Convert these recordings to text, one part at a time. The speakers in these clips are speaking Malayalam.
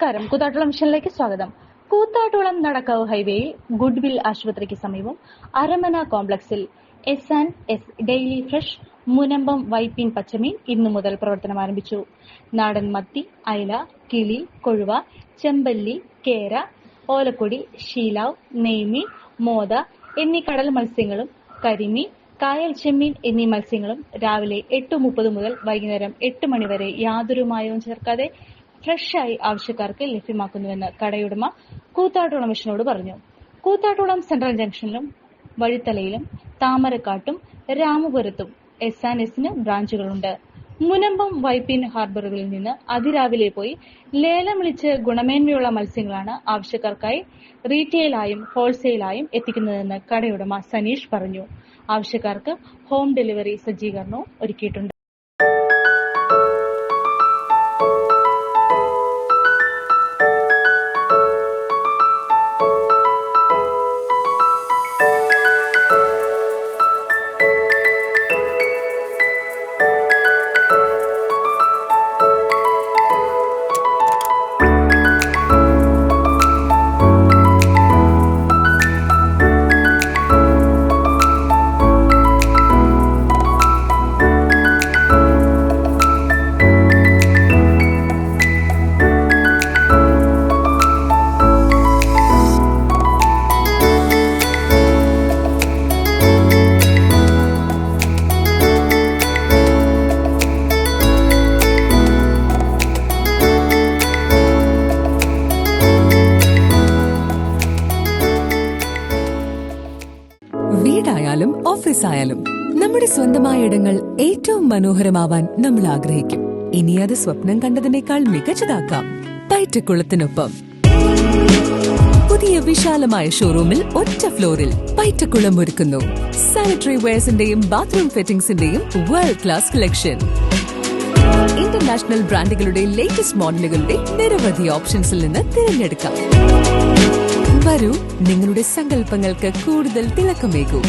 നമസ്കാരം, കൂത്താട്ടുളം മിഷനിലേക്ക് സ്വാഗതം. കൂത്താട്ടുളം നടക്കാവ് ഹൈവേയിൽ ഗുഡ്വിൽ ആശുപത്രിക്ക് സമീപം അരമന കോംപ്ലക്സിൽ S&S daily fresh Munambam Vypin പച്ചമീൻ ഇന്നു മുതൽ പ്രവർത്തനം ആരംഭിച്ചു. നാടൻ മത്തി, അയല, കിളി, കൊഴുവ, ചെമ്പല്ലി, കേര, ഓലക്കൊടി, ശീലാവ്, നെയ്മീൻ, മോത എന്നീ കടൽ മത്സ്യങ്ങളും കരിമീൻ, കായൽ ചെമ്മീൻ എന്നീ മത്സ്യങ്ങളും രാവിലെ 8:30 മുതൽ വൈകുന്നേരം 8 മണി വരെ യാതൊരു മായവും ചേർക്കാതെ ഫ്രഷായി ആവശ്യക്കാർക്ക് ലഭ്യമാക്കുന്നുവെന്ന് കടയുടമ കൂത്താട്ടുളം മിഷനോട് പറഞ്ഞു. കൂത്താട്ടുളം സെൻട്രൽ ജംഗ്ഷനിലും വഴിത്തലയിലും താമരക്കാട്ടും രാമപുരത്തും S&Sന് ബ്രാഞ്ചുകളുണ്ട്. മുനമ്പം വൈപ്പിൻ ഹാർബറുകളിൽ നിന്ന് അതിരാവിലെ പോയി ലേലം വിളിച്ച് ഗുണമേന്മയുള്ള മത്സ്യങ്ങളാണ് ആവശ്യക്കാർക്കായി റീറ്റെയിലായും ഹോൾസെയിലായും എത്തിക്കുന്നതെന്ന് കടയുടമ സനീഷ് പറഞ്ഞു. ആവശ്യക്കാർക്ക് ഹോം ഡെലിവറി സജ്ജീകരണവും ഒരുക്കിയിട്ടുണ്ട്. വീടായാലും ഓഫീസായാലും നമ്മുടെ സ്വന്തമായ ഇടങ്ങൾ ഏറ്റവും മനോഹരമാവാൻ നമ്മൾ ആഗ്രഹിക്കും. ഇനി അത് സ്വപ്നം കണ്ടതിനേക്കാൾ മികച്ചതാക്കാം പൈറ്റക്കുളത്തിനൊപ്പം. പുതിയ വിശാലമായ ഷോറൂമിൽ ഒറ്റ ഫ്ലോറിൽ പൈറ്റക്കുളം ഒരുക്കുന്നു സാനിറ്ററി വെയർസിന്റെയും ബാത്റൂം ഫിറ്റിംഗ്സിന്റെയും വേൾഡ് ക്ലാസ് കളക്ഷൻ. ഇന്റർനാഷണൽ ബ്രാൻഡുകളുടെ ലേറ്റസ്റ്റ് മോഡലുകളുടെ നിരവധി ഓപ്ഷൻസിൽ നിന്ന് തിരഞ്ഞെടുക്കാം. വരൂ, നിങ്ങളുടെ സങ്കല്പങ്ങൾക്ക് കൂടുതൽ തിളക്കമേകൂ.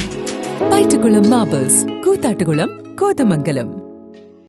പൈറ്റക്കുളം മാർബിൾസ്, കൂത്താട്ടുകുളം, കോതമംഗലം.